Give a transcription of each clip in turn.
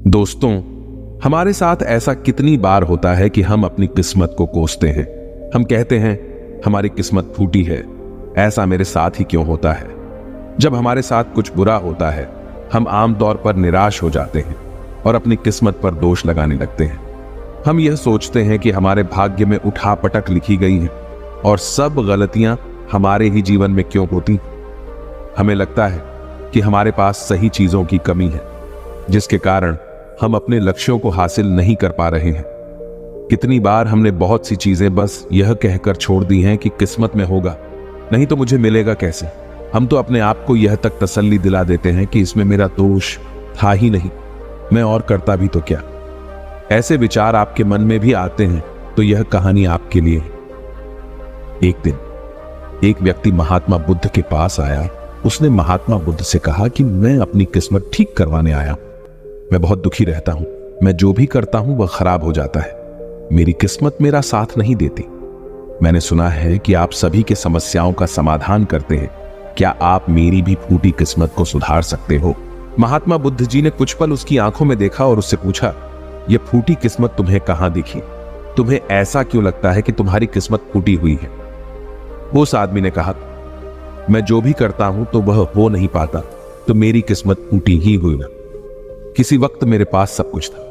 दोस्तों, हमारे साथ ऐसा कितनी बार होता है कि हम अपनी किस्मत को कोसते हैं। हम कहते हैं हमारी किस्मत फूटी है, ऐसा मेरे साथ ही क्यों होता है। जब हमारे साथ कुछ बुरा होता है हम आमतौर पर निराश हो जाते हैं और अपनी किस्मत पर दोष लगाने लगते हैं। हम यह सोचते हैं कि हमारे भाग्य में उठापटक लिखी गई है और सब गलतियां हमारे ही जीवन में क्यों होती। हमें लगता है कि हमारे पास सही चीजों की कमी है, जिसके कारण हम अपने लक्ष्यों को हासिल नहीं कर पा रहे हैं। कितनी बार हमने बहुत सी चीजें बस यह कहकर छोड़ दी हैं कि किस्मत में होगा, नहीं तो मुझे मिलेगा कैसे। हम तो अपने आप को यह तक तसल्ली दिला देते हैं कि इसमें मेरा दोष था ही नहीं, मैं और करता भी तो क्या। ऐसे विचार आपके मन में भी आते हैं तो यह कहानी आपके लिए है। एक दिन एक व्यक्ति महात्मा बुद्ध के पास आया। उसने महात्मा बुद्ध से कहा कि मैं अपनी किस्मत ठीक करवाने आया। मैं बहुत दुखी रहता हूं, मैं जो भी करता हूं वह खराब हो जाता है। मेरी किस्मत मेरा साथ नहीं देती। मैंने सुना है कि आप सभी के समस्याओं का समाधान करते हैं। क्या आप मेरी भी फूटी किस्मत को सुधार सकते हो? महात्मा बुद्ध जी ने कुछ पल उसकी आंखों में देखा और उससे पूछा, यह फूटी किस्मत तुम्हें कहां दिखी? तुम्हें ऐसा क्यों लगता है कि तुम्हारी किस्मत फूटी हुई है? उस आदमी ने कहा, मैं जो भी करता हूं तो वह हो नहीं पाता, तो मेरी किस्मत फूटी ही हुई ना। किसी वक्त मेरे पास सब कुछ था,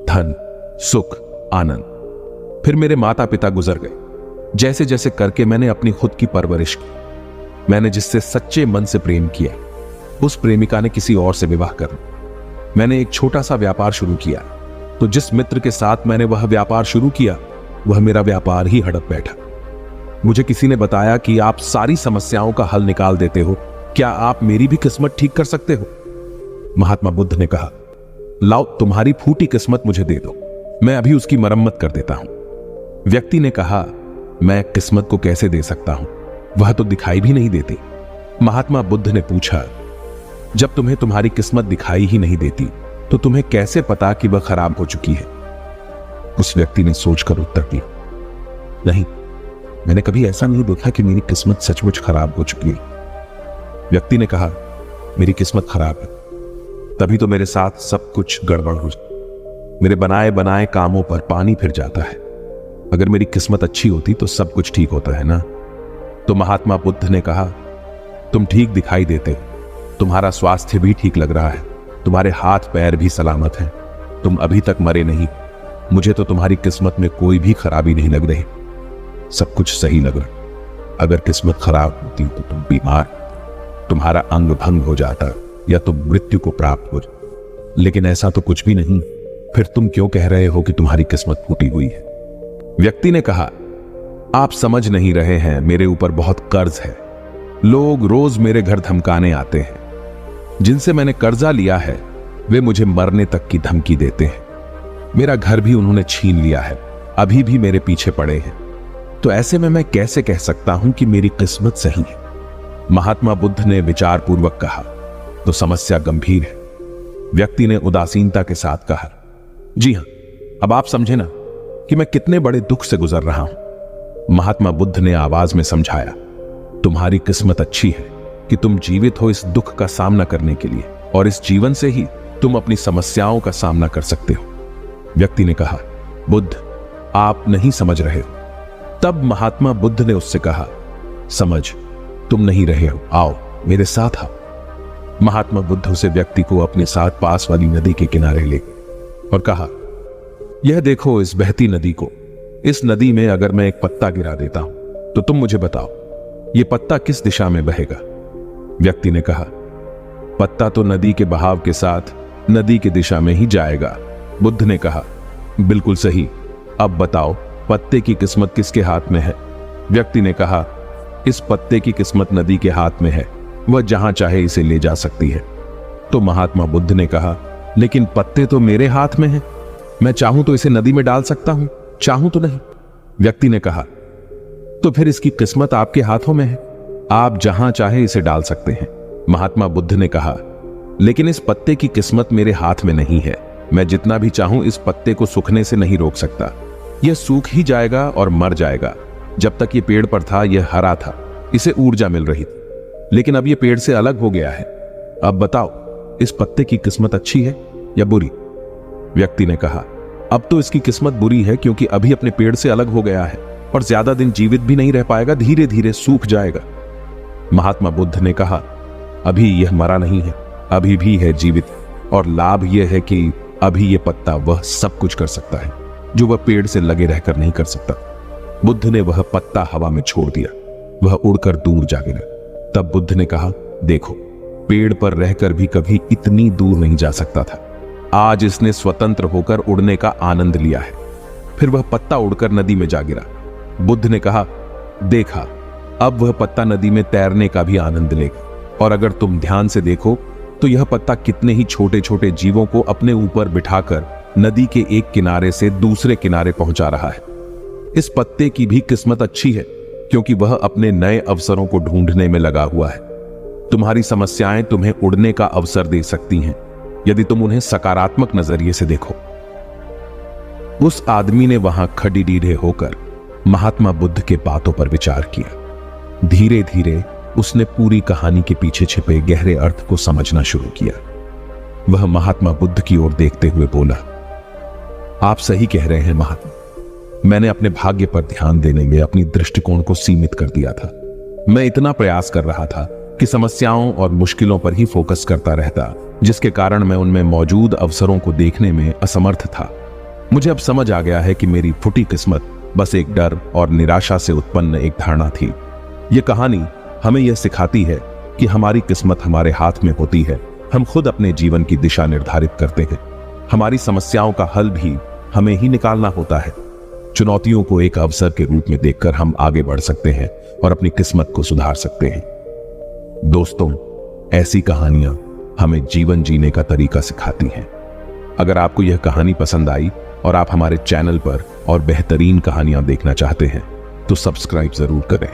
धन, सुख, आनंद। फिर मेरे माता पिता गुजर गए। जैसे जैसे करके मैंने अपनी खुद की परवरिश की। मैंने जिससे सच्चे मन से प्रेम किया, उस प्रेमिका ने किसी और से विवाह कर लिया। मैंने एक छोटा सा व्यापार शुरू किया, तो जिस मित्र के साथ मैंने वह व्यापार शुरू किया वह मेरा व्यापार ही हड़प बैठा। मुझे किसी ने बताया कि आप सारी समस्याओं का हल निकाल देते हो, क्या आप मेरी भी किस्मत ठीक कर सकते हो? महात्मा बुद्ध ने कहा, लाओ तुम्हारी फूटी किस्मत मुझे दे दो, मैं अभी उसकी मरम्मत कर देता हूं। व्यक्ति ने कहा, मैं किस्मत को कैसे दे सकता हूं, वह तो दिखाई भी नहीं देती। महात्मा बुद्ध ने पूछा, जब तुम्हें तुम्हारी किस्मत दिखाई ही नहीं देती तो तुम्हें कैसे पता कि वह खराब हो चुकी है? उस व्यक्ति ने सोचकर उत्तर दिया, नहीं, मैंने कभी ऐसा नहीं देखा कि मेरी किस्मत सचमुच खराब हो चुकी है। व्यक्ति ने कहा, मेरी किस्मत खराब है, तभी तो मेरे साथ सब कुछ गड़बड़ हो जाता। मेरे बनाए बनाए कामों पर पानी फिर जाता है। अगर मेरी किस्मत अच्छी होती तो सब कुछ ठीक होता है ना। तो महात्मा बुद्ध ने कहा, तुम ठीक दिखाई देते हो, तुम्हारा स्वास्थ्य भी ठीक लग रहा है, तुम्हारे हाथ पैर भी सलामत हैं, तुम अभी तक मरे नहीं। मुझे तो तुम्हारी किस्मत में कोई भी खराबी नहीं लग रही, सब कुछ सही लग रहा। अगर किस्मत खराब होती तो तुम बीमार, तुम्हारा अंग भंग हो जाता या तुम मृत्यु को प्राप्त हो जाते, लेकिन ऐसा तो कुछ भी नहीं। फिर तुम क्यों कह रहे हो कि तुम्हारी किस्मत फूटी हुई है? व्यक्ति ने कहा, आप समझ नहीं रहे हैं, मेरे ऊपर बहुत कर्ज है। लोग रोज मेरे घर धमकाने आते हैं। जिनसे मैंने कर्जा लिया है वे मुझे मरने तक की धमकी देते हैं। मेरा घर भी उन्होंने छीन लिया है, अभी भी मेरे पीछे पड़े हैं। तो ऐसे में मैं कैसे कह सकता हूं कि मेरी किस्मत सही है? महात्मा बुद्ध ने विचारपूर्वक कहा, तो समस्या गंभीर है। व्यक्ति ने उदासीनता के साथ कहा, जी हां, अब आप समझे ना कि मैं कितने बड़े दुख से गुजर रहा हूं। महात्मा बुद्ध ने आवाज में समझाया, तुम्हारी किस्मत अच्छी है कि तुम जीवित हो इस दुख का सामना करने के लिए, और इस जीवन से ही तुम अपनी समस्याओं का सामना कर सकते हो। व्यक्ति ने कहा, बुद्ध, आप नहीं समझ रहे हो। तब महात्मा बुद्ध ने उससे कहा, समझ तुम नहीं रहे हो, आओ मेरे साथ आओ। महात्मा बुद्ध उसे व्यक्ति को अपने साथ पास वाली नदी के किनारे ले गए और कहा, यह देखो इस बहती नदी को। इस नदी में अगर मैं एक पत्ता गिरा देता हूं तो तुम मुझे बताओ, यह पत्ता किस दिशा में बहेगा? व्यक्ति ने कहा, पत्ता तो नदी के बहाव के साथ नदी की दिशा में ही जाएगा। बुद्ध ने कहा, बिल्कुल सही, अब बताओ पत्ते की किस्मत किसके हाथ में है? व्यक्ति ने कहा, इस पत्ते की किस्मत नदी के हाथ में है, वह जहां चाहे इसे ले जा सकती है। तो महात्मा बुद्ध ने कहा, लेकिन पत्ते तो मेरे हाथ में है, मैं चाहूं तो इसे नदी में डाल सकता हूं, चाहूं तो नहीं। व्यक्ति ने कहा, तो फिर इसकी किस्मत आपके हाथों में है, आप जहां चाहे इसे डाल सकते हैं। महात्मा बुद्ध ने कहा, लेकिन इस पत्ते की किस्मत मेरे हाथ में नहीं है, मैं जितना भी चाहूं इस पत्ते को सूखने से नहीं रोक सकता। यह सूख ही जाएगा और मर जाएगा। जब तक ये पेड़ पर था यह हरा था, इसे ऊर्जा मिल रही थी, लेकिन अब यह पेड़ से अलग हो गया है। अब बताओ, इस पत्ते की किस्मत अच्छी है या बुरी? व्यक्ति ने कहा, अब तो इसकी किस्मत बुरी है क्योंकि अभी अपने पेड़ से अलग हो गया है और ज्यादा दिन जीवित भी नहीं रह पाएगा, धीरे धीरे सूख जाएगा। महात्मा बुद्ध ने कहा, अभी यह मरा नहीं है, अभी भी है जीवित, और लाभ यह है कि अभी यह पत्ता वह सब कुछ कर सकता है जो वह पेड़ से लगे रहकर नहीं कर सकता। बुद्ध ने वह पत्ता हवा में छोड़ दिया, वह उड़कर दूर जा गिरा। तब बुद्ध ने कहा, देखो, पेड़ पर रहकर भी कभी इतनी दूर नहीं जा सकता था, आज इसने स्वतंत्र होकर उड़ने का आनंद लिया है। फिर वह पत्ता उड़कर नदी में जा गिरा। बुद्ध ने कहा, देखा, अब वह पत्ता नदी में तैरने का भी आनंद लेगा, और अगर तुम ध्यान से देखो तो यह पत्ता कितने ही छोटे छोटे जीवों को अपने ऊपर बिठाकर नदी के एक किनारे से दूसरे किनारे पहुंचा रहा है। इस पत्ते की भी किस्मत अच्छी है क्योंकि वह अपने नए अवसरों को ढूंढने में लगा हुआ है। तुम्हारी समस्याएं तुम्हें उड़ने का अवसर दे सकती हैं यदि तुम उन्हें सकारात्मक नजरिए से देखो। उस आदमी ने वहां खड़ीडीढ़े होकर महात्मा बुद्ध के बातों पर विचार किया। धीरे धीरे उसने पूरी कहानी के पीछे छिपे गहरे अर्थ को समझना शुरू किया। वह महात्मा बुद्ध की ओर देखते हुए बोला, आप सही कह रहे हैं महात्मा, मैंने अपने भाग्य पर ध्यान देने में अपनी दृष्टिकोण को सीमित कर दिया था। मैं इतना प्रयास कर रहा था कि समस्याओं और मुश्किलों पर ही फोकस करता रहता, जिसके कारण मैं उनमें मौजूद अवसरों को देखने में असमर्थ था। मुझे अब समझ आ गया है कि मेरी फूटी किस्मत बस एक डर और निराशा से उत्पन्न एक धारणा थी। यह कहानी हमें यह सिखाती है कि हमारी किस्मत हमारे हाथ में होती है, हम खुद अपने जीवन की दिशा निर्धारित करते हैं। हमारी समस्याओं का हल भी हमें ही निकालना होता है। चुनौतियों को एक अवसर के रूप में देखकर हम आगे बढ़ सकते हैं और अपनी किस्मत को सुधार सकते हैं। दोस्तों, ऐसी कहानियां हमें जीवन जीने का तरीका सिखाती हैं। अगर आपको यह कहानी पसंद आई और आप हमारे चैनल पर और बेहतरीन कहानियां देखना चाहते हैं तो सब्सक्राइब जरूर करें।